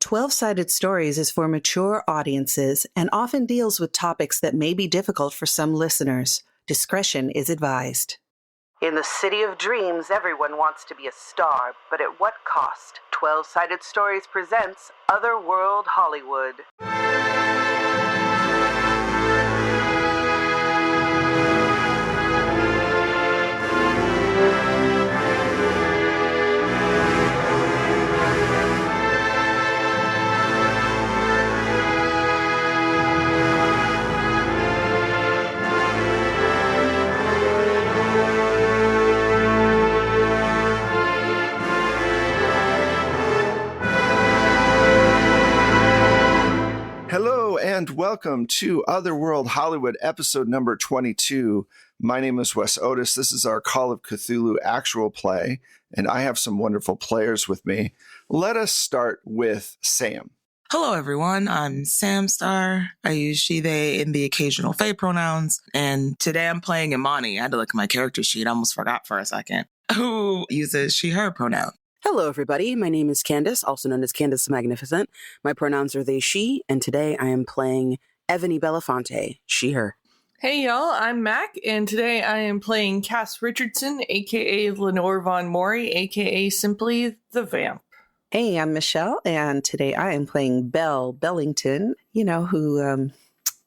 12-Sided Stories is for mature audiences and often deals with topics that may be difficult for some listeners. Discretion is advised. In the city of dreams, everyone wants to be a star, but at what cost? 12-Sided Stories presents Otherworld Hollywood. Hello and welcome to Otherworld Hollywood, episode number 22. My name is Wes Otis. This is our Call of Cthulhu actual play, and I have some wonderful players with me. Let us start with Sam. Hello, everyone. I'm Sam Star. I use she, they in the occasional they pronouns, and today I'm playing Imani. I had to look at my character sheet. I almost forgot for a second. Who uses she, her pronoun. Hello, everybody. My name is Candace, also known as Candace the Magnificent. My pronouns are they, she, and today I am playing Evie Belafonte, she, her. Hey, y'all. I'm Mac, and today I am playing Cass Richardson, a.k.a. Lenore Von Mori, a.k.a. simply the Vamp. Hey, I'm Michelle, and today I am playing Belle Bellington,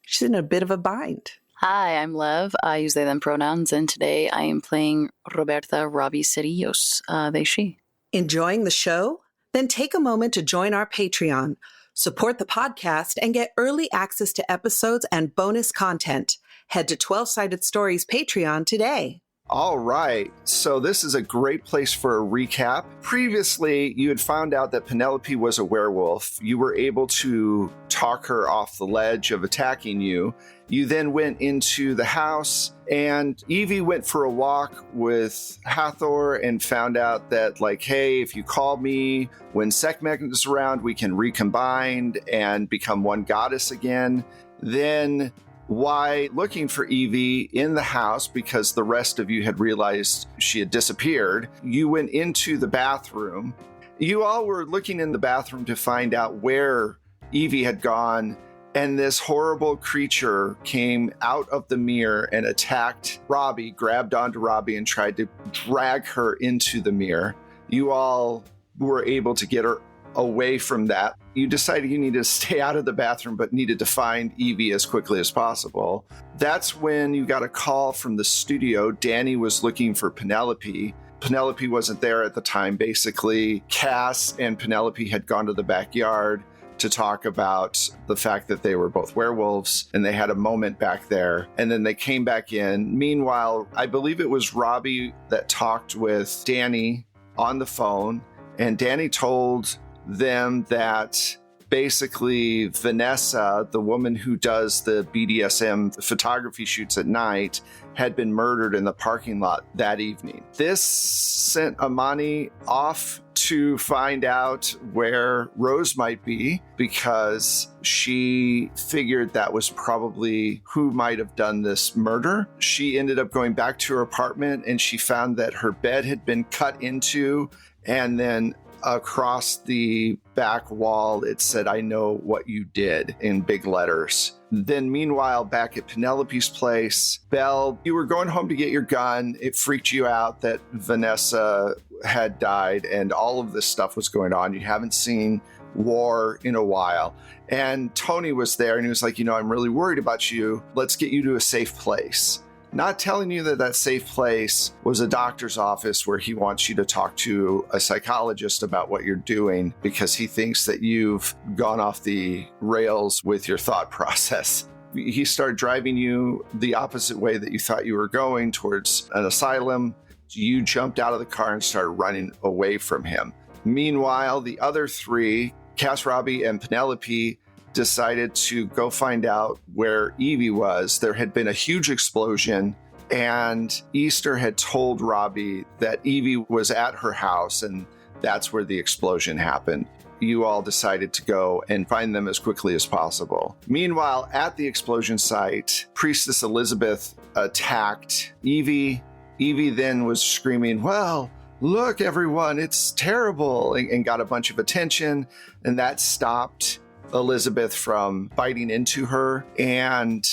she's in a bit of a bind. Hi, I'm Lev. I use they, them pronouns, and today I am playing Roberta Robbie Cerillos, they, she. Enjoying the show? Then take a moment to join our Patreon, support the podcast, and get early access to episodes and bonus content. Head to 12-Sided Stories Patreon today. All right, so this is a great place for a recap. Previously, you had found out that Penelope was a werewolf. You were able to talk her off the ledge of attacking you. You then went into the house, and Evie went for a walk with Hathor and found out that, hey, if you call me when Sekhmet is around, we can recombine and become one goddess again. Then, why looking for Evie in the house, because the rest of you had realized she had disappeared, you went into the bathroom. You all were looking in the bathroom to find out where Evie had gone, and this horrible creature came out of the mirror and attacked Robbie, grabbed onto Robbie, and tried to drag her into the mirror. You all were able to get her away from that. You decided you needed to stay out of the bathroom, but needed to find Evie as quickly as possible. That's when you got a call from the studio. Danny was looking for Penelope. Penelope wasn't there at the time. Basically, Cass and Penelope had gone to the backyard to talk about the fact that they were both werewolves, and they had a moment back there, and then they came back in. Meanwhile, I believe it was Robbie that talked with Danny on the phone, and Danny told them that basically Vanessa, the woman who does the BDSM photography shoots at night, had been murdered in the parking lot that evening. This sent Imani off to find out where Rose might be, because she figured that was probably who might have done this murder. She ended up going back to her apartment, and she found that her bed had been cut into, and then across the back wall, it said, "I know what you did," in big letters. Then meanwhile, back at Penelope's place, Belle, you were going home to get your gun. It freaked you out that Vanessa had died and all of this stuff was going on. You haven't seen war in a while. And Tony was there, and he was like, I'm really worried about you. Let's get you to a safe place. Not telling you that safe place was a doctor's office where he wants you to talk to a psychologist about what you're doing, because he thinks that you've gone off the rails with your thought process. He started driving you the opposite way that you thought you were going, towards an asylum. You jumped out of the car and started running away from him. Meanwhile, the other three, Cass, Robbie, and Penelope, decided to go find out where Evie was. There had been a huge explosion, and Easter had told Robbie that Evie was at her house, and that's where the explosion happened. You all decided to go and find them as quickly as possible. Meanwhile, at the explosion site, Priestess Elizabeth attacked Evie. Evie then was screaming, "Well, look, everyone, it's terrible, and got a bunch of attention, and that stopped Elizabeth from biting into her. And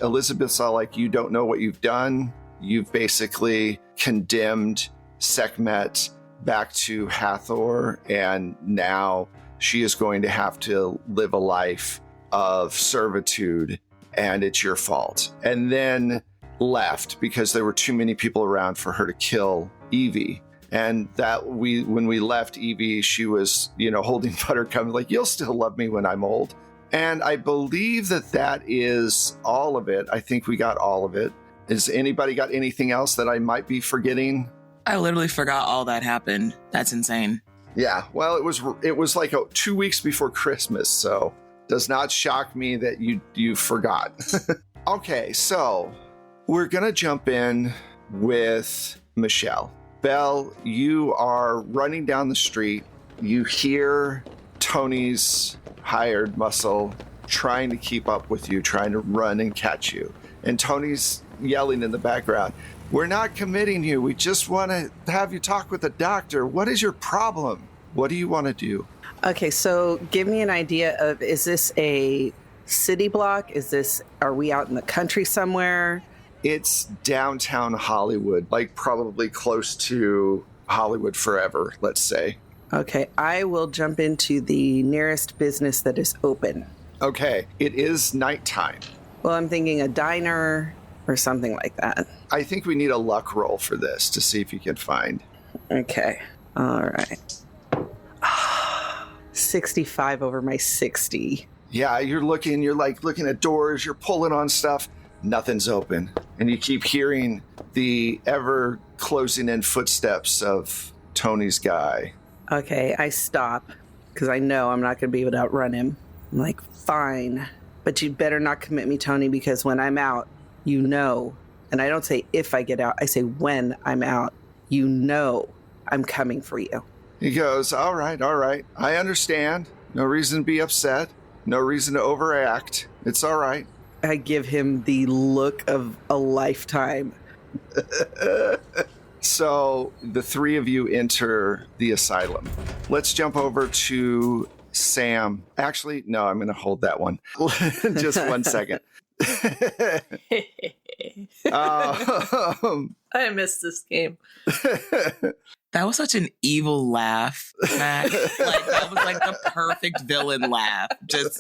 Elizabeth's all like, you don't know what you've done. You've basically condemned Sekhmet back to Hathor, and now she is going to have to live a life of servitude, and it's your fault. And then left because there were too many people around for her to kill Evie. And when we left Evie, she was, holding Buttercup, like, you'll still love me when I'm old. And I believe that is all of it. I think we got all of it. Has anybody got anything else that I might be forgetting? I literally forgot all that happened. That's insane. Yeah, well, it was like 2 weeks before Christmas, so does not shock me that you forgot. Okay, so we're going to jump in with Michelle. Belle, you are running down the street. You hear Tony's hired muscle trying to keep up with you, trying to run and catch you. And Tony's yelling in the background, we're not committing you. We just want to have you talk with the doctor. What is your problem? What do you want to do? Okay, so give me an idea of, is this a city block? Are we out in the country somewhere? It's downtown Hollywood, like probably close to Hollywood Forever, let's say. Okay, I will jump into the nearest business that is open. Okay, it is nighttime. Well, I'm thinking a diner or something like that. I think we need a luck roll for this to see if you can find. Okay, all right. 65 over my 60. Yeah, you're looking at doors, you're pulling on stuff. Nothing's open. And you keep hearing the ever closing in footsteps of Tony's guy. Okay, I stop because I know I'm not going to be able to outrun him. I'm like, fine, but you better not commit me, Tony, because when I'm out, and I don't say if I get out, I say when I'm out, I'm coming for you. He goes, all right, I understand. No reason to be upset. No reason to overact. It's all right. I give him the look of a lifetime. So the three of you enter the asylum. Let's jump over to Sam. Actually, no, I'm going to hold that one. Just 1 second. I missed this game. That was such an evil laugh, Mac. That was like the perfect villain laugh. Just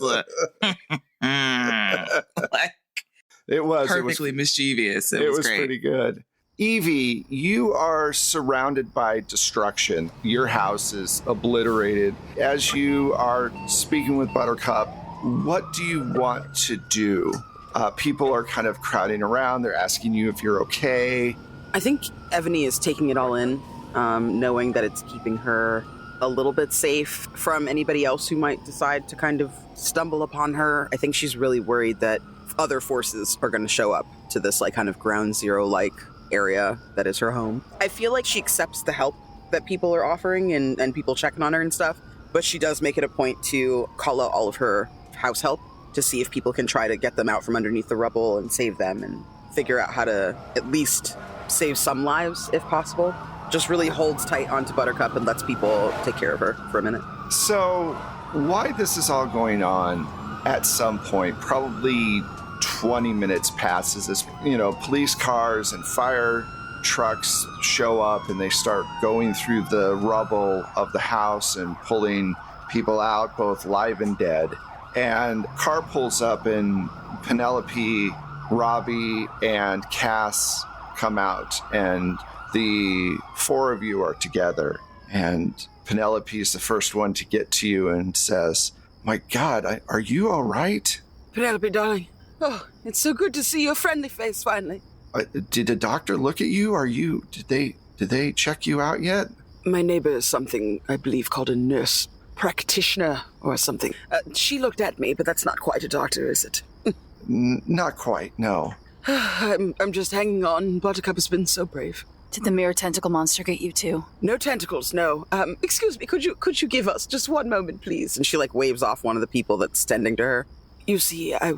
it was perfectly mischievous. It was great. Pretty good. Evie, you are surrounded by destruction. Your house is obliterated. As you are speaking with Buttercup, what do you want to do? People are kind of crowding around. They're asking you if you're okay. I think Evie is taking it all in, knowing that it's keeping her a little bit safe from anybody else who might decide to kind of stumble upon her. I think she's really worried that other forces are going to show up to this kind of ground zero area that is her home. I feel like she accepts the help that people are offering and people checking on her and stuff, but she does make it a point to call out all of her house help to see if people can try to get them out from underneath the rubble and save them and figure out how to at least save some lives if possible. Just really holds tight onto Buttercup and lets people take care of her for a minute. So why this is all going on, at some point, probably 20 minutes passes as, police cars and fire trucks show up and they start going through the rubble of the house and pulling people out, both live and dead. And car pulls up and Penelope, Robbie, and Cass come out and the four of you are together. And Penelope is the first one to get to you and says, my God, are you all right? Penelope, darling. Oh, it's so good to see your friendly face finally. Did a doctor look at you? Did they check you out yet? My neighbor is something, I believe, called a nurse practitioner or something. She looked at me, but that's not quite a doctor, is it? Not quite, no. I'm just hanging on. Buttercup has been so brave. Did the mirror tentacle monster get you too? No tentacles, no. Excuse me, could you give us just one moment, please? And she waves off one of the people that's tending to her. You see, I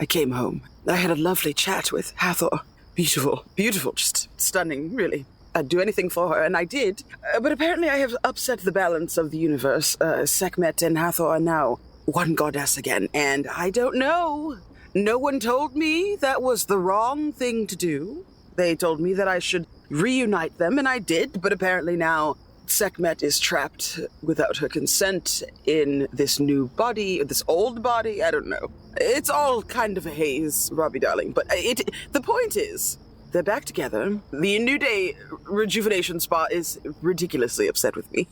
came home. I had a lovely chat with Hathor. Beautiful, just stunning, really. I'd do anything for her, and I did. But apparently I have upset the balance of the universe. Sekhmet and Hathor are now one goddess again, and I don't know. No one told me that was the wrong thing to do. They told me that I should reunite them, and I did, but apparently now Sekhmet is trapped without her consent in this new body, or this old body, I don't know. It's all kind of a haze, Robbie darling, but the point is, they're back together. The New Day rejuvenation spa is ridiculously upset with me.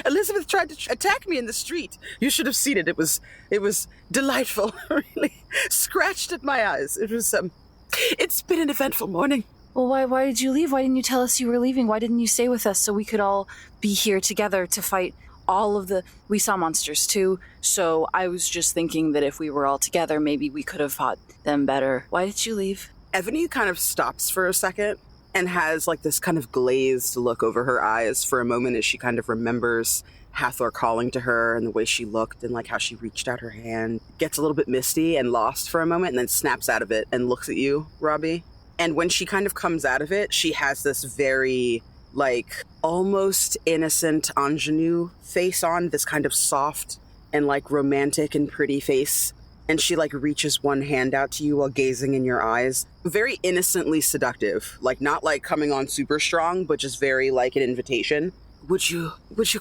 Elizabeth tried to attack me in the street. You should have seen it. It was delightful, really. Scratched at my eyes. It's been an eventful morning. Well, why did you leave? Why didn't you tell us you were leaving? Why didn't you stay with us so we could all be here together to fight all of the... We saw monsters too, so I was just thinking that if we were all together, maybe we could have fought them better. Why did you leave? Evie kind of stops for a second and has like this kind of glazed look over her eyes for a moment as she kind of remembers Hathor calling to her and the way she looked and like how she reached out her hand. Gets a little bit misty and lost for a moment and then snaps out of it and looks at you, Robbie. And when she kind of comes out of it, she has this very, like, almost innocent ingenue face on, this kind of soft and, like, romantic and pretty face. And she, like, reaches one hand out to you while gazing in your eyes. Very innocently seductive. Like, not, like, coming on super strong, but just very, like, an invitation. Would you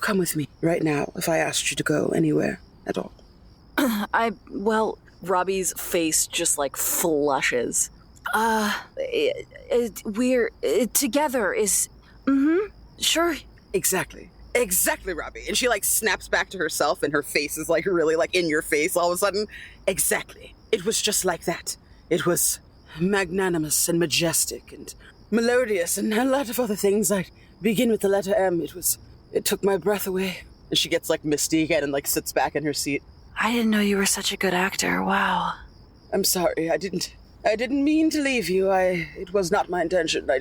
come with me right now if I asked you to go anywhere at all? Robbie's face just, like, flushes. We're together is... Sure. Exactly, Robbie. And she, like, snaps back to herself, and her face is, like, really, like, in your face all of a sudden. Exactly. It was just like that. It was magnanimous and majestic and melodious and a lot of other things. I begin with the letter M. It took my breath away. And she gets, like, misty again and, like, sits back in her seat. I didn't know you were such a good actor. Wow. I'm sorry. I didn't mean to leave you. It was not my intention. I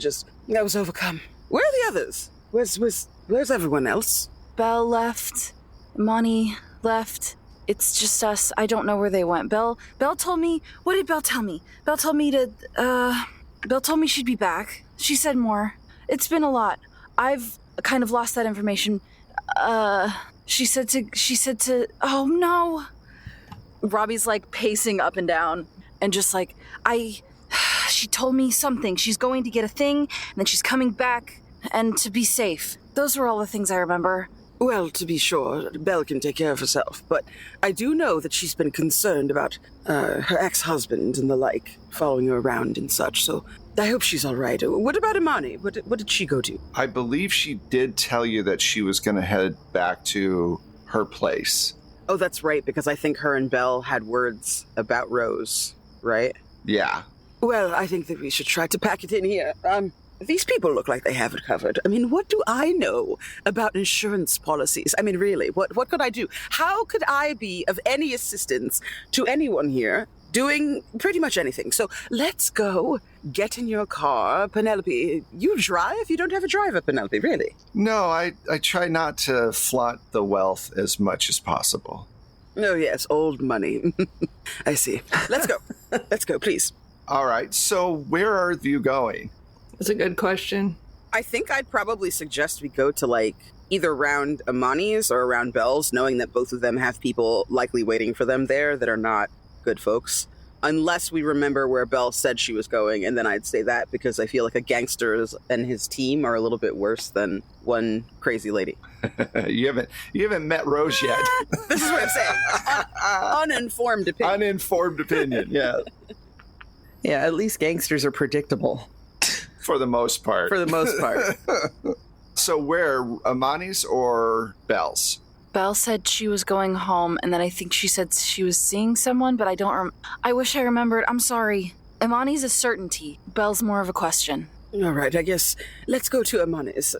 was overcome. Where are the others? Where's everyone else? Belle left. Imani left. It's just us. I don't know where they went. Belle told me... What did Belle tell me? Belle told me she'd be back. She said more. It's been a lot. I've kind of lost that information. She said to... Oh, no. Robbie's, like, pacing up and down. And just like, she told me something. She's going to get a thing, and then she's coming back, and to be safe. Those were all the things I remember. Well, to be sure, Belle can take care of herself, but I do know that she's been concerned about her ex-husband and the like, following her around and such, so I hope she's all right. What about Imani? What did she go do? I believe she did tell you that she was going to head back to her place. Oh, that's right, because I think her and Belle had words about Rose. Right? Yeah. Well, I think that we should try to pack it in here. These people look like they have it covered. I mean, what do I know about insurance policies? I mean, really, what could I do? How could I be of any assistance to anyone here doing pretty much anything? So let's go, get in your car. Penelope, you drive? You don't have a driver, Penelope, really? No, I try not to flaunt the wealth as much as possible. Oh, yes, old money. I see. Let's go. Let's go, please. All right, so where are you going? That's a good question. I think I'd probably suggest we go to, like, either around Imani's or around Belle's, knowing that both of them have people likely waiting for them there that are not good folks. Unless we remember where Belle said she was going, and then I'd say that, because I feel like a gangster and his team are a little bit worse than one crazy lady. You haven't met Rose yet. This is what I'm saying. Uninformed opinion. Uninformed opinion, yeah. Yeah, at least gangsters are predictable. For the most part. So where, Imani's or Belle's? Belle said she was going home, and then I think she said she was seeing someone, but I don't I wish I remembered. I'm sorry. Imani's a certainty. Belle's more of a question. All right, I guess let's go to Imani's.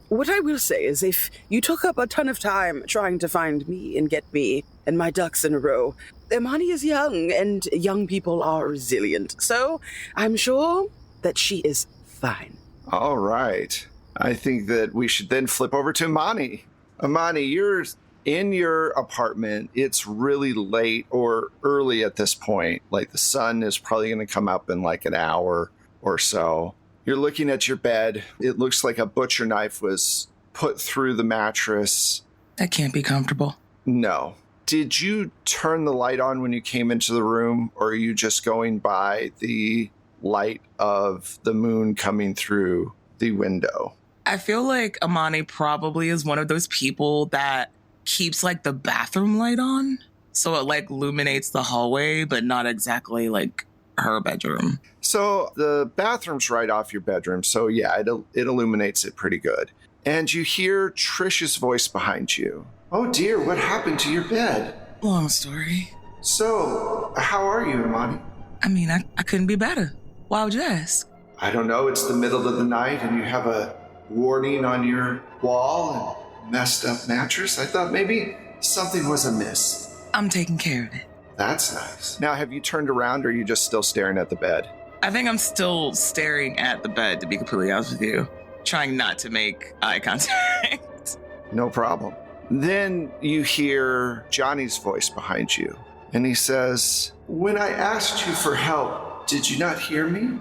What I will say is if you took up a ton of time trying to find me and get me and my ducks in a row, Imani is young, and young people are resilient. So I'm sure that she is fine. All right. I think that we should then flip over to Imani. Imani, you're in your apartment. It's really late or early at this point. Like, the sun is probably going to come up in like an hour or so. You're looking at your bed. It looks like a butcher knife was put through the mattress. That can't be comfortable. No. Did you turn the light on when you came into the room, or are you just going by the light of the moon coming through the window? I feel like Imani probably is one of those people that keeps like the bathroom light on. So it like illuminates the hallway, but not exactly like her bedroom. So the bathroom's right off your bedroom. So yeah, it illuminates it pretty good. And you hear Trish's voice behind you. Oh dear, what happened to your bed? Long story. So, how are you, Imani? I mean, I couldn't be better. Why would you ask? I don't know, it's the middle of the night and you have a warning on your wall and messed up mattress. I thought maybe something was amiss. I'm taking care of it. That's nice. Now, have you turned around or are you just still staring at the bed? I think I'm still staring at the bed, to be completely honest with you. Trying not to make eye contact. No problem. Then you hear Johnny's voice behind you, and he says, when I asked you for help, did you not hear me?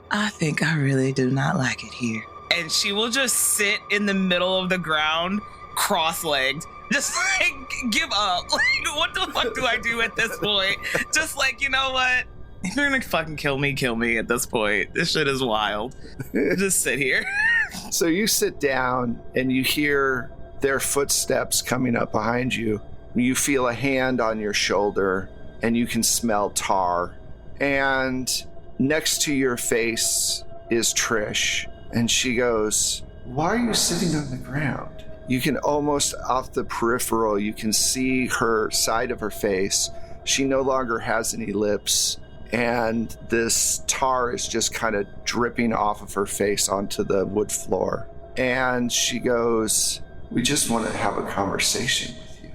I think I really do not like it here. And she will just sit in the middle of the ground, cross-legged, just like, give up. Like, what the fuck do I do at this point? Just like, you know what? If you're gonna fucking kill me at this point. This shit is wild. Just sit here. So you sit down, and you hear their footsteps coming up behind you. You feel a hand on your shoulder, and you can smell tar. And next to your face is Trish, and she goes, why are you sitting on the ground? You can almost off the peripheral, you can see her side of her face. She no longer has any lips, and this tar is just kind of dripping off of her face onto the wood floor. And she goes, we just want to have a conversation with you.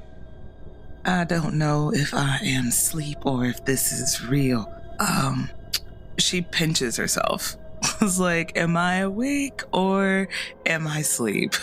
I don't know if I am asleep or if this is real. She pinches herself. It's like, am I awake or am I asleep?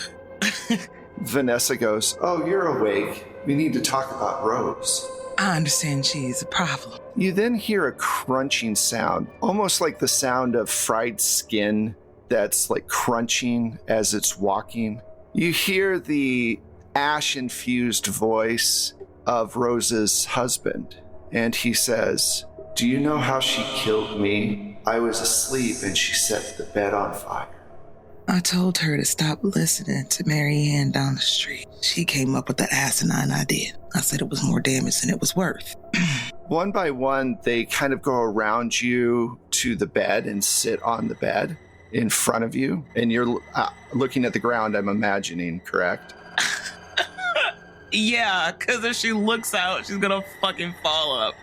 Vanessa goes, oh, you're awake. We need to talk about Rose. I understand she's a problem. You then hear a crunching sound, almost like the sound of fried skin that's like crunching as it's walking. You hear the ash-infused voice of Rose's husband, and he says, do you know how she killed me? I was asleep and she set the bed on fire. I told her to stop listening to Mary Ann down the street. She came up with the asinine idea. I said it was more damage than it was worth. One by one, they kind of go around you to the bed and sit on the bed in front of you. And you're looking at the ground, I'm imagining, correct? Yeah, because if she looks out, she's going to fucking fall up.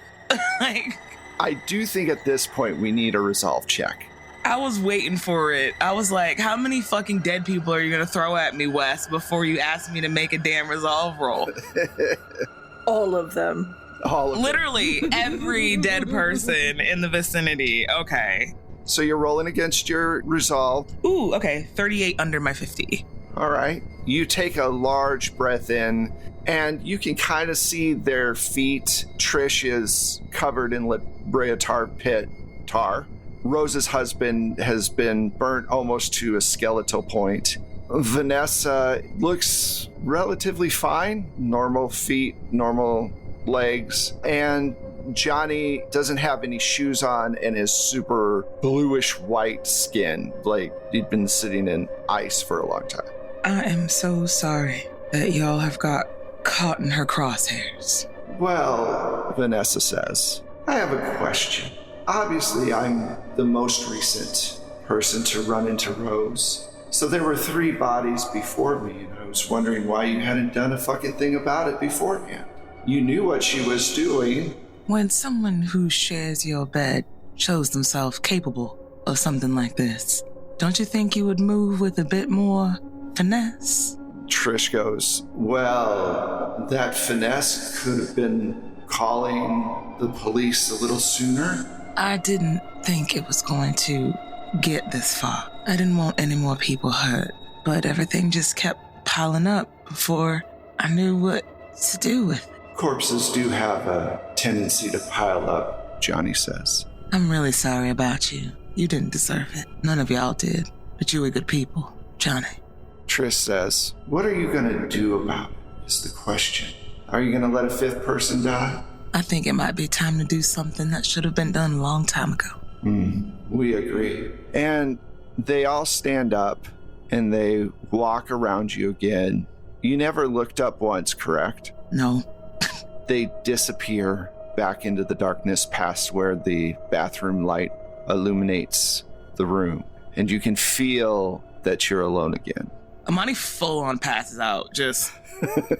Like, I do think at this point we need a resolve check. I was waiting for it. I was like, how many fucking dead people are you going to throw at me, Wes, before you ask me to make a damn resolve roll? All of them. All of Literally every dead person in the vicinity. Okay. So you're rolling against your resolve. Ooh, okay. 38 under my 50. All right. You take a large breath in, and you can kind of see their feet. Trish is covered in La Brea tar. Rose's husband has been burnt almost to a skeletal point. Vanessa looks relatively fine. Normal feet, normal legs. And Johnny doesn't have any shoes on and is super bluish white skin, like he'd been sitting in ice for a long time. I am so sorry that y'all have got caught in her crosshairs. Well, Vanessa says, I have a question. Obviously, I'm the most recent person to run into Rose. So there were 3 bodies before me, and I was wondering why you hadn't done a fucking thing about it beforehand. You knew what she was doing. When someone who shares your bed shows themselves capable of something like this, don't you think you would move with a bit more finesse? Trish goes, well, that finesse could have been calling the police a little sooner. I didn't think it was going to get this far. I didn't want any more people hurt, but everything just kept piling up before I knew what to do with it. Corpses do have a tendency to pile up, Johnny says. I'm really sorry about you. You didn't deserve it. None of y'all did. But you were good people, Johnny. Trish says, what are you going to do about it is the question. Are you going to let a fifth person die? I think it might be time to do something that should have been done a long time ago. We agree. And they all stand up and they walk around you again. You never looked up once, correct? No. They disappear back into the darkness past where the bathroom light illuminates the room. And you can feel that you're alone again. Imani full on passes out, just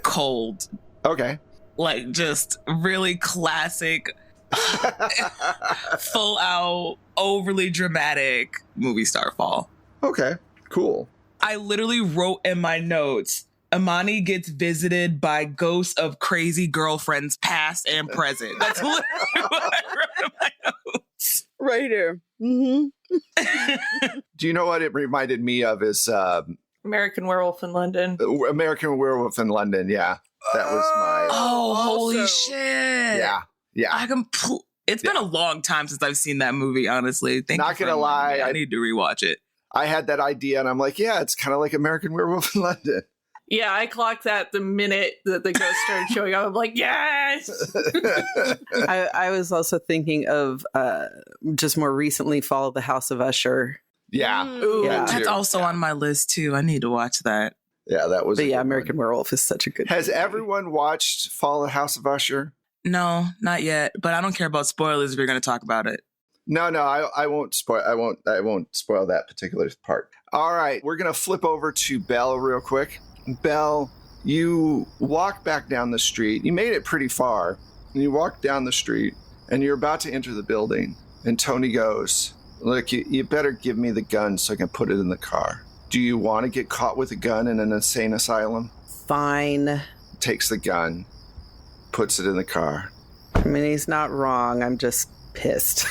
cold. Okay. Like, just really classic, full out, overly dramatic movie star fall. Okay, cool. I literally wrote in my notes, Imani gets visited by ghosts of crazy girlfriends past and present. That's literally what I wrote in my notes. Right here. Do you know what it reminded me of is American Werewolf in London. American Werewolf in London, yeah. That was my... Oh, holy Also- shit. Yeah. It's been a long time since I've seen that movie, honestly. Not gonna lie, I need to rewatch it. I had that idea and I'm like, yeah, it's kind of like American Werewolf in London. Yeah, I clocked that the minute that the ghost started showing up. I'm like, yes! I was also thinking of just more recently Fall of the House of Usher. Yeah. Ooh, Yeah. That's also on my list, too. I need to watch that. Yeah, that was... But a yeah, good American one. Werewolf is such a good Has movie. everyone watched Fall of the House of Usher? No, not yet. But I don't care about spoilers if you're going to talk about it. No, I won't spoil. I won't spoil that particular part. All right, we're gonna flip over to Belle real quick. Belle, you walk back down the street. You made it pretty far. And you walk down the street, and you're about to enter the building. And Tony goes, "Look, you better give me the gun so I can put it in the car. Do you want to get caught with a gun in an insane asylum?" Fine. Takes the gun, puts it in the car. I mean, he's not wrong. I'm just pissed.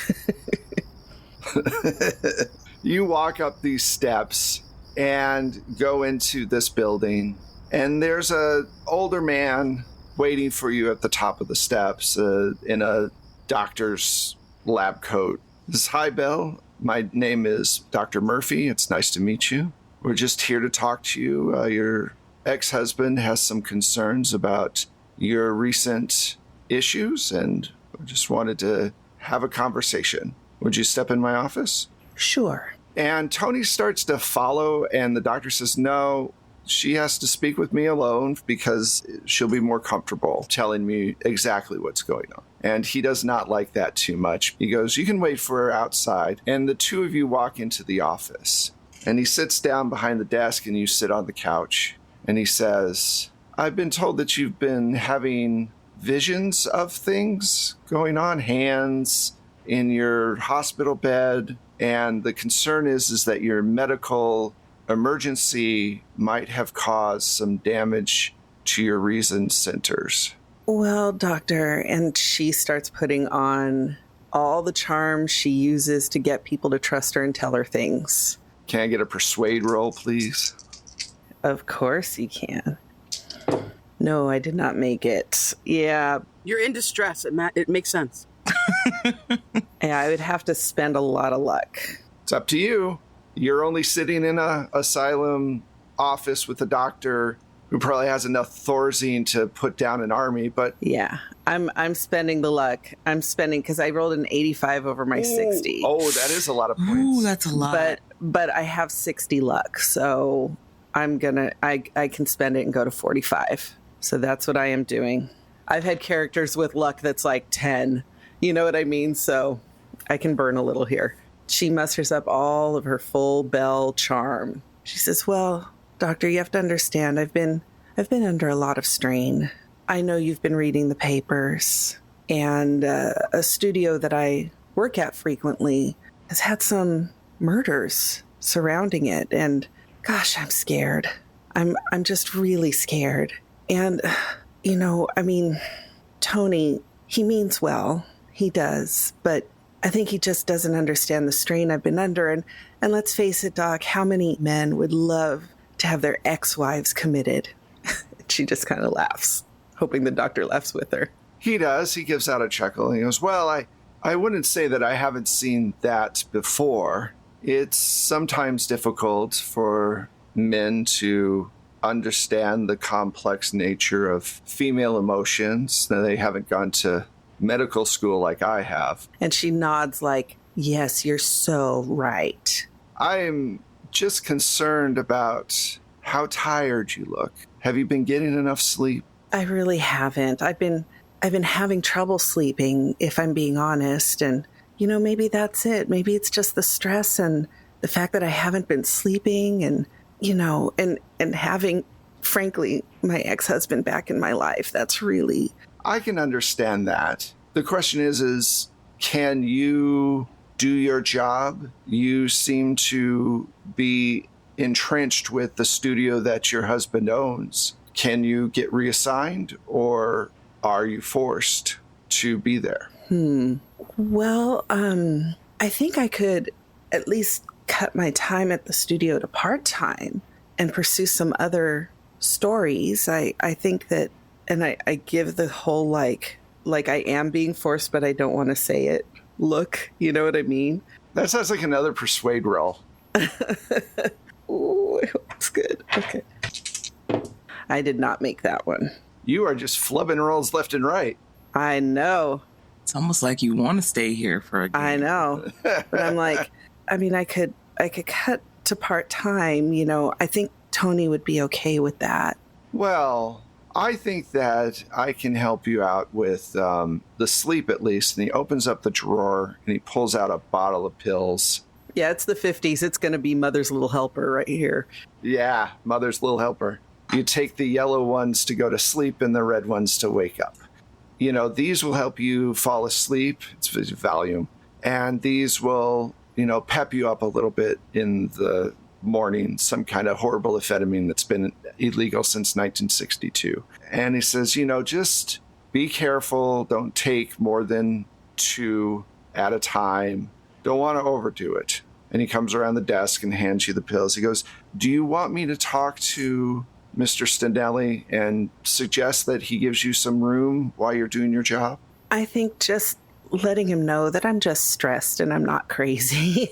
You walk up these steps and go into this building, and there's a older man waiting for you at the top of the steps in a doctor's lab coat. He says, "Hi, Belle. My name is Dr. Murphy. It's nice to meet you. We're just here to talk to you. Your ex-husband has some concerns about your recent issues, and we just wanted to have a conversation. Would you step in my office?" Sure. And Tony starts to follow, and the doctor says, "No, she has to speak with me alone because she'll be more comfortable telling me exactly what's going on." And he does not like that too much. He goes, "You can wait for her outside." And the two of you walk into the office. And he sits down behind the desk, and you sit on the couch. And he says, "I've been told that you've been having visions of things going on, hands in your hospital bed. And the concern is that your medical emergency might have caused some damage to your reason centers." Well, doctor, and she starts putting on all the charms she uses to get people to trust her and tell her things. Can I get a persuade roll, please? Of course you can. No, I did not make it. Yeah, You're in distress. It makes sense. I would have to spend a lot of luck. It's up to you. You're only sitting in a asylum office with a doctor who probably has enough Thorazine to put down an army, but... Yeah, I'm spending the luck. I'm spending because I rolled an 85 over my 60. Oh, that is a lot of points. Ooh, that's a lot. But I have 60 luck, so I can spend it and go to 45. So that's what I am doing. I've had characters with luck that's like 10. You know what I mean? So I can burn a little here. She musters up all of her full Belle charm. She says, "Well, doctor, you have to understand, I've been under a lot of strain. I know you've been reading the papers, and a studio that I work at frequently has had some murders surrounding it, and gosh, I'm scared. I'm just really scared. And Tony, he means well. He does, but I think he just doesn't understand the strain I've been under. And let's face it, Doc, how many men would love to have their ex-wives committed?" She just kind of laughs, hoping the doctor laughs with her. He does. He gives out a chuckle. He goes, "Well, I wouldn't say that I haven't seen that before. It's sometimes difficult for men to understand the complex nature of female emotions. They haven't gone to medical school like I have. And she nods like, yes, you're so right. I'm just concerned about how tired you look. Have you been getting enough sleep? I really haven't. I've been having trouble sleeping, if I'm being honest. And, maybe that's it. Maybe it's just the stress and the fact that I haven't been sleeping and, and having, frankly, my ex-husband back in my life. That's really... I can understand that. The question is can you do your job? You seem to be entrenched with the studio that your husband owns. Can you get reassigned, or are you forced to be there? Well, I think I could at least cut my time at the studio to part-time and pursue some other stories. I think that, and I give the whole like I am being forced, but I don't want to say it. Look, you know what I mean? That sounds like another persuade roll. Ooh, that's good. Okay. I did not make that one. You are just flubbing rolls left and right. I know. It's almost like you want to stay here for a game. I know. But I'm like, I could cut to part-time, I think Tony would be okay with that. Well, I think that I can help you out with the sleep at least. And he opens up the drawer and he pulls out a bottle of pills. Yeah, it's the 50s. It's going to be Mother's Little Helper right here. Yeah, Mother's Little Helper. You take the yellow ones to go to sleep and the red ones to wake up. These will help you fall asleep. It's Valium. And these will, pep you up a little bit in the morning, some kind of horrible amphetamine that's been illegal since 1962. And he says, just be careful. Don't take more than 2 at a time. Don't want to overdo it. And he comes around the desk and hands you the pills. He goes, do you want me to talk to Mr. Stendelli and suggest that he gives you some room while you're doing your job? I think just letting him know that I'm just stressed and I'm not crazy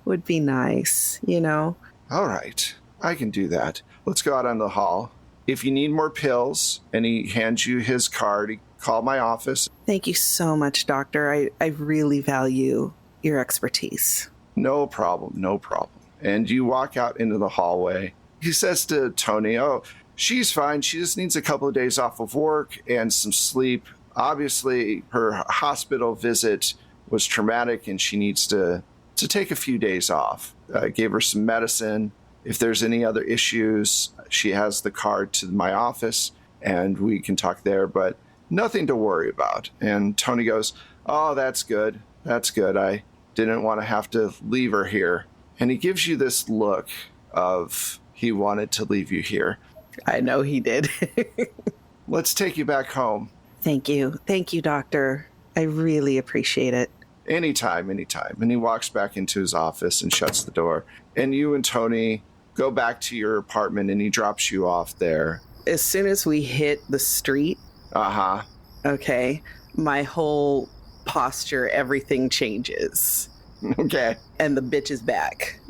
would be nice, All right, I can do that. Let's go out on the hall. If you need more pills, and he hands you his card, call my office. Thank you so much, Doctor. I really value your expertise. No problem, no problem. And you walk out into the hallway. He says to Tony, oh, she's fine. She just needs a couple of days off of work and some sleep. Obviously, her hospital visit was traumatic and she needs to take a few days off. I gave her some medicine. If there's any other issues, she has the card to my office and we can talk there, but nothing to worry about. And Tony goes, oh, that's good. That's good. I didn't want to have to leave her here. And he gives you this look of he wanted to leave you here. I know he did. Let's take you back home. Thank you. Thank you, Doctor. I really appreciate it. Anytime. And he walks back into his office and shuts the door. And you and Tony go back to your apartment and he drops you off there. As soon as we hit the street, okay, my whole posture, everything changes. Okay. And the bitch is back.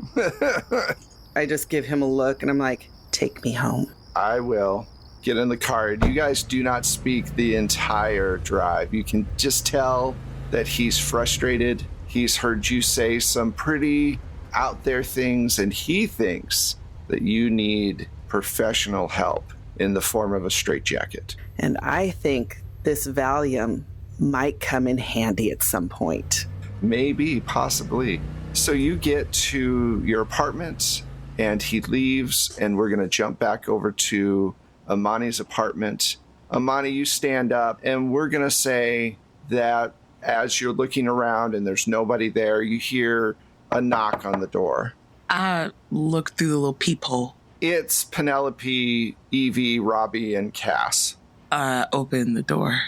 I just give him a look and I'm like, take me home. I will. Get in the car. You guys do not speak the entire drive. You can just tell that he's frustrated. He's heard you say some pretty out there things, and he thinks that you need professional help in the form of a straitjacket. And I think this Valium might come in handy at some point. Maybe, possibly. So you get to your apartment and he leaves, and we're going to jump back over to Imani's apartment. Imani, you stand up, and we're going to say that as you're looking around and there's nobody there, you hear a knock on the door. I look through the little peephole. It's Penelope, Evie, Robbie, and Cass. I open the door.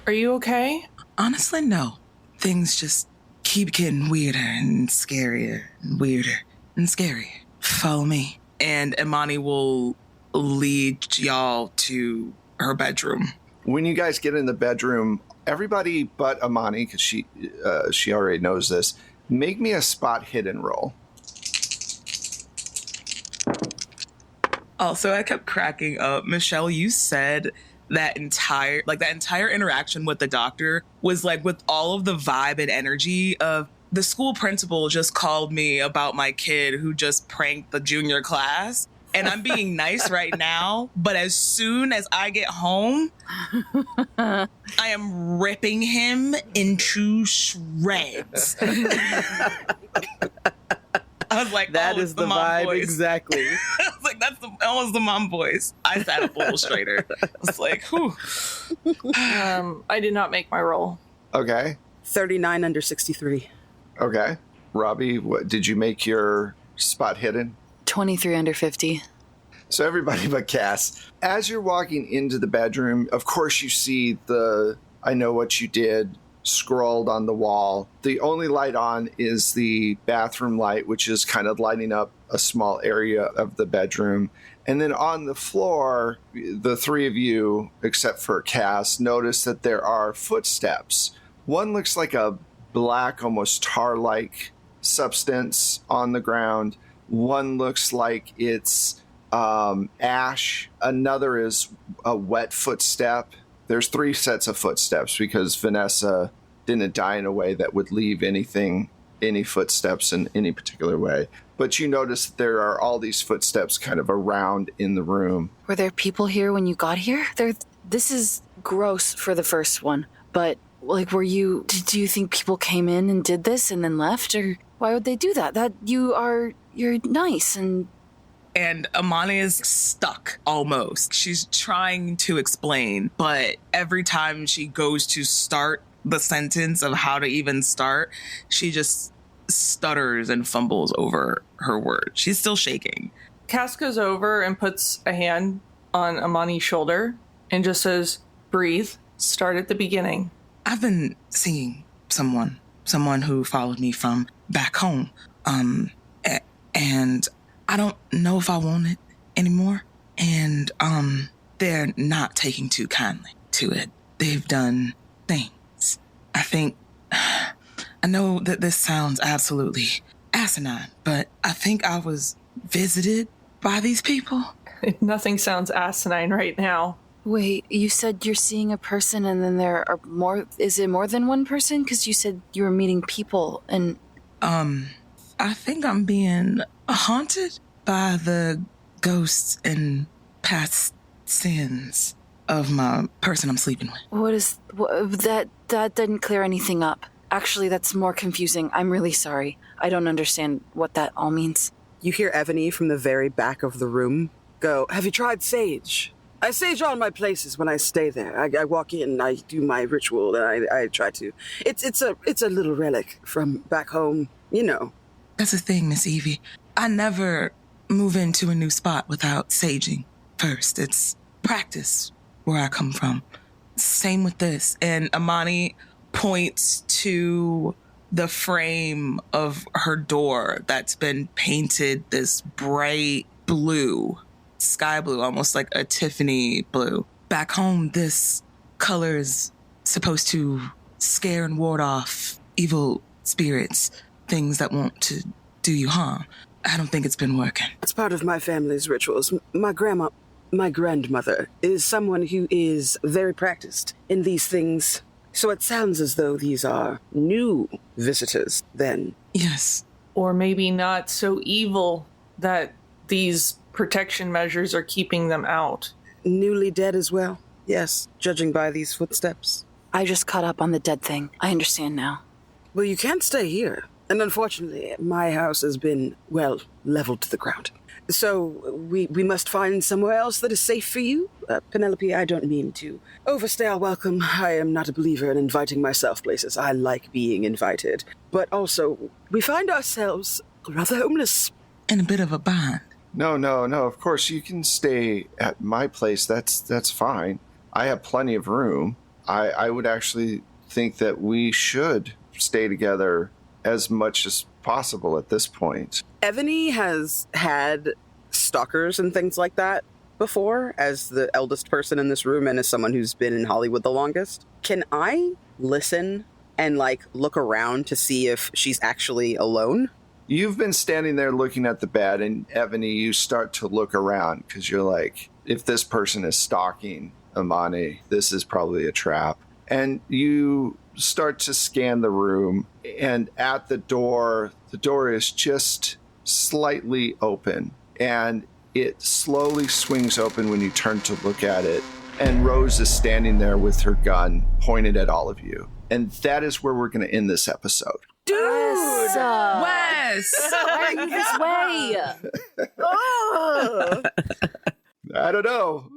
Are you okay? Honestly, no. Things just keep getting weirder and scarier and weirder and scarier. Follow me. And Imani will lead y'all to her bedroom. When you guys get in the bedroom, everybody but Imani, because she already knows this, make me a spot hidden roll. Also, I kept cracking up. Michelle, you said that entire interaction with the doctor was like with all of the vibe and energy of the school principal just called me about my kid who just pranked the junior class. And I'm being nice right now, but as soon as I get home, I am ripping him into shreds. I was like, that is the vibe voice. Exactly. I was like, that was the mom voice. I sat up a little straighter. I was like, whew. I did not make my roll. Okay. 39 under 63. Okay. Robbie, what did you make your spot hidden? 23 under 50. So everybody but Cass. As you're walking into the bedroom, of course you see the "I know what you did" scrawled on the wall. The only light on is the bathroom light, which is kind of lighting up a small area of the bedroom. And then on the floor, the three of you, except for Cass, notice that there are footsteps. One looks like a black, almost tar-like substance on the ground. One looks like it's ash. Another is a wet footstep. There's 3 sets of footsteps because Vanessa didn't die in a way that would leave any footsteps in any particular way. But you notice that there are all these footsteps kind of around in the room. Were there people here when you got here? This is gross for the first one, but like, do you think people came in and did this and then left? Or why would they do that? You're nice And Imani is stuck almost. She's trying to explain, but every time she goes to start the sentence of how to even start, she just stutters and fumbles over her words. She's still shaking. Cass goes over and puts a hand on Imani's shoulder and just says, "Breathe. Start at the beginning." I've been seeing someone who followed me from back home. And I don't know if I want it anymore. And they're not taking too kindly to it. They've done things. I know that this sounds absolutely asinine, but I think I was visited by these people. Nothing sounds asinine right now. Wait, you said you're seeing a person and then there are more. Is it more than one person? Because you said you were meeting people and... I think I'm being haunted by the ghosts and past sins of my person I'm sleeping with. That didn't clear anything up. Actually, that's more confusing. I'm really sorry. I don't understand what that all means. You hear Evie from the very back of the room go, "Have you tried sage? I sage all my places when I stay there. I walk in, I do my ritual, and I try to. It's a little relic from back home, you know." That's the thing, Miss Evie. I never move into a new spot without saging first. It's practice where I come from. Same with this. And Imani points to the frame of her door that's been painted this bright blue, sky blue, almost like a Tiffany blue. Back home, this color is supposed to scare and ward off evil spirits, things that want to do you harm. I don't think it's been working. It's part of my family's rituals. My grandmother is someone who is very practiced in these things. So it sounds as though these are new visitors, then. Yes. Or maybe not so evil that these protection measures are keeping them out. Newly dead as well. Yes, judging by these footsteps. I just caught up on the dead thing. I understand now. Well, you can't stay here. And unfortunately, my house has been, well, leveled to the ground. So we must find somewhere else that is safe for you. Penelope, I don't mean to overstay our welcome. I am not a believer in inviting myself places. I like being invited. But also, we find ourselves rather homeless. In a bit of a bind. No. Of course, you can stay at my place. That's fine. I have plenty of room. I would actually think that we should stay together as much as possible at this point. Evie has had stalkers and things like that before as the eldest person in this room and as someone who's been in Hollywood the longest. Can I listen and like look around to see if she's actually alone? You've been standing there looking at the bed, and Evie, you start to look around because you're like, if this person is stalking Imani, this is probably a trap. And you start to scan the room, and at the door is just slightly open, and it slowly swings open when you turn to look at it. And Rose is standing there with her gun pointed at all of you. And that is where we're going to end this episode. Dude! Wes! Why are you this way? I don't know.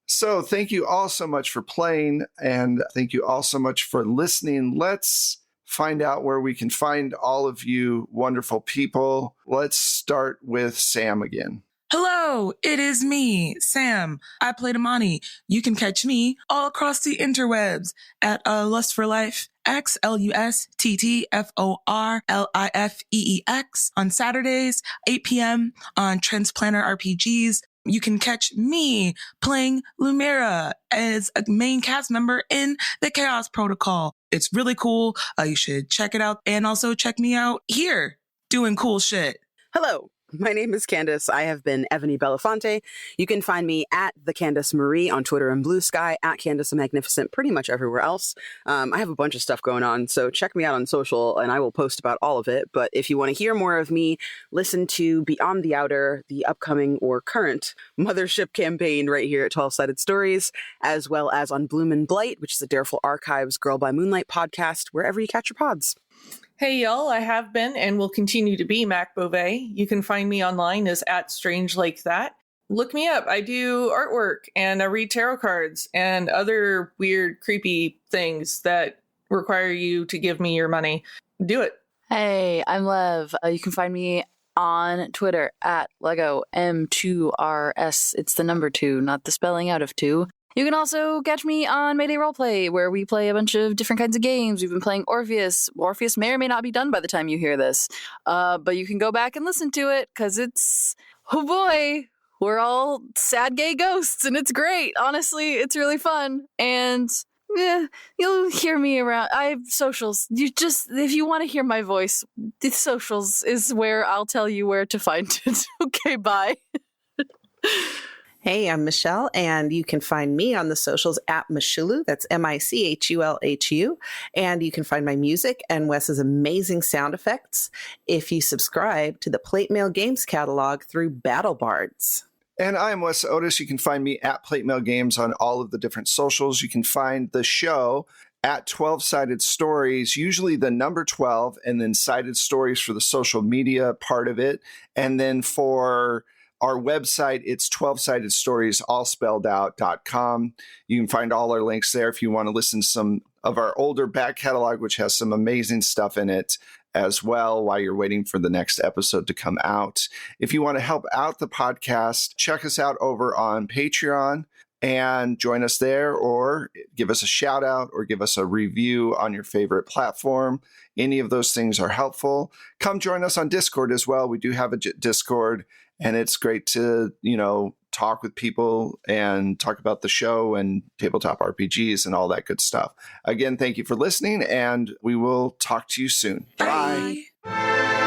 So thank you all so much for playing, and thank you all so much for listening. Let's find out where we can find all of you wonderful people. Let's start with Sam again. Hello, it is me, Sam. I played Imani. You can catch me all across the interwebs at Lust for Life, XLUSTTFORLIFEEX on Saturdays, 8 p.m. on Transplanter RPGs. You can catch me playing Lumira as a main cast member in the Chaos Protocol. It's really cool. You should check it out, and also check me out here doing cool shit. Hello. My name is Candace. I have been Evie Belafonte. You can find me at the Candace Marie on Twitter and Blue Sky, at Candace the Magnificent, pretty much everywhere else. I have a bunch of stuff going on, so check me out on social and I will post about all of it. But if you want to hear more of me, listen to Beyond the Outer, the upcoming or current Mothership campaign right here at 12-Sided Stories, as well as on Bloom and Blight, which is a Dareful Archives Girl by Moonlight podcast, wherever you catch your pods. Hey y'all, I have been and will continue to be Mac Beauvais. You can find me online as @StrangeLikeThat. Look me up. I do artwork and I read tarot cards and other weird, creepy things that require you to give me your money. Do it. Hey, I'm Lev. You can find me on Twitter at Lego M2RS. It's the number 2, not the spelling out of 2. You can also catch me on Mayday Roleplay, where we play a bunch of different kinds of games. We've been playing Orpheus. Orpheus may or may not be done by the time you hear this. But you can go back and listen to it, because it's, oh boy, we're all sad gay ghosts, and it's great. Honestly, it's really fun. And you'll hear me around. I have socials. If you want to hear my voice, the socials is where I'll tell you where to find it. Okay, bye. Hey, I'm Michelle, and you can find me on the socials at Michulu. That's MICHULHU. And you can find my music and Wes's amazing sound effects if you subscribe to the Plate Mail Games catalog through Battle Bards. And I'm Wes Otis. You can find me at Plate Mail Games on all of the different socials. You can find the show at 12-Sided Stories, usually the number 12, and then Sided Stories for the social media part of it. And then for our website, it's 12sidedstories.com. You can find all our links there if you want to listen to some of our older back catalog, which has some amazing stuff in it as well while you're waiting for the next episode to come out. If you want to help out the podcast, check us out over on Patreon and join us there, or give us a shout out or give us a review on your favorite platform. Any of those things are helpful. Come join us on Discord as well. We do have a Discord, and it's great to, talk with people and talk about the show and tabletop RPGs and all that good stuff. Again, thank you for listening, and we will talk to you soon. Bye. Bye.